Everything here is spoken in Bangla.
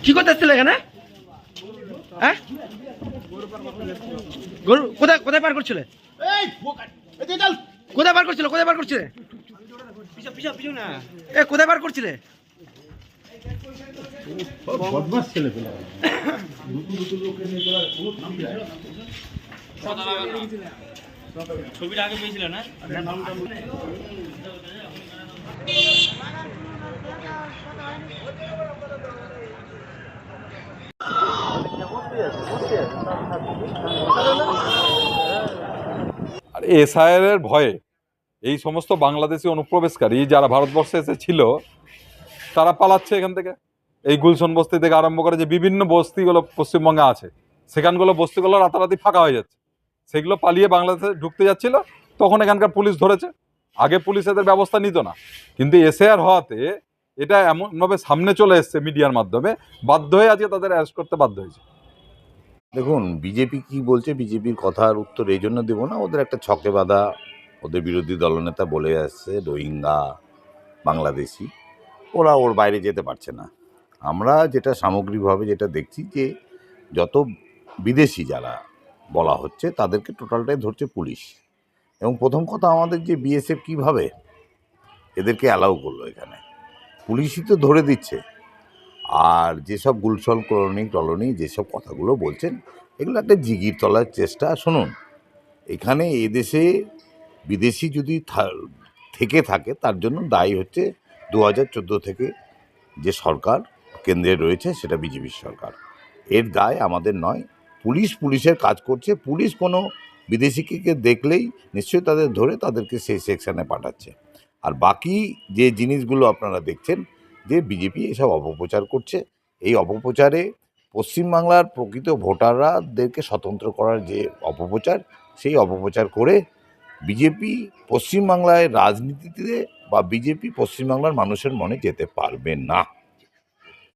কি করতে এসেছিল এখানে? হ্যাঁ, গরু কোথায় কোথায় পার করছিলে? কোথায় পার করছিলে? কোথায় পার করছিলে? এ কোথায় পার করছিলে? ছবিটা আগে পেয়েছিল না? আর এসআইআর এর ভয়ে এই সমস্ত বাংলাদেশি অনুপ্রবেশকারী যারা ভারতবর্ষে এসে ছিল তারা পালাচ্ছে এখান থেকে। এই গুলশন বস্তি থেকে আরম্ভ করে যে বিভিন্ন বস্তিগুলো পশ্চিমবঙ্গে আছে, সেখানগুলো বস্তিগুলো রাতারাতি ফাঁকা হয়ে যাচ্ছে, সেগুলো পালিয়ে বাংলাদেশে ঢুকতে যাচ্ছিল। তখন এখানকার পুলিশ ধরেছে। আগে পুলিশ এদের ব্যবস্থা নিত না, কিন্তু এসআইআর হওয়াতে এটা এমনভাবে সামনে চলে এসছে মিডিয়ার মাধ্যমে, বাধ্য হয়ে আজকে তাদের অ্যারেস্ট করতে বাধ্য হয়েছে। দেখুন, বিজেপি কি বলছে, বিজেপির কথার উত্তর এই জন্য দেবো না, ওদের একটা ছকে বাঁধা ওদের বিরোধী দলনেতা বলে আসছে রোহিঙ্গা বাংলাদেশি, ওরা ওর বাইরে যেতে পারছে না। আমরা যেটা সামগ্রিকভাবে যেটা দেখছি যে যত বিদেশি যারা বলা হচ্ছে তাদেরকে টোটালটাই ধরছে পুলিশ। এবং প্রথম কথা, আমাদের যে বিএসএফ কীভাবে এদেরকে অ্যালাউ করলো, এখানে পুলিশই তো ধরে দিচ্ছে। আর যেসব গুলশন টলনি যেসব কথাগুলো বলছেন, এগুলো একটা জিগির তলার চেষ্টা। শুনুন, এখানে এদেশে বিদেশি যদি থেকে থাকে তার জন্য দায়ী হচ্ছে 2014 থেকে যে সরকার কেন্দ্রে রয়েছে সেটা বিজেপির সরকার। এর দায় আমাদের নয়। পুলিশ পুলিশের কাজ করছে। পুলিশ কোনো বিদেশিকে দেখলেই নিশ্চয়ই তাদের ধরে তাদেরকে সেই সেকশানে পাঠাচ্ছে। আর বাকি যে জিনিসগুলো আপনারা দেখছেন যে বিজেপি এসব অপপ্রচার করছে, এই অপপ্রচারে পশ্চিমবাংলার প্রকৃত ভোটারদেরকে স্বতন্ত্র করার যে অপপ্রচার, সেই অপপ্রচার করে বিজেপি পশ্চিমবাংলায় রাজনীতিতে বা বিজেপি পশ্চিমবাংলার মানুষের মনে যেতে পারবে না।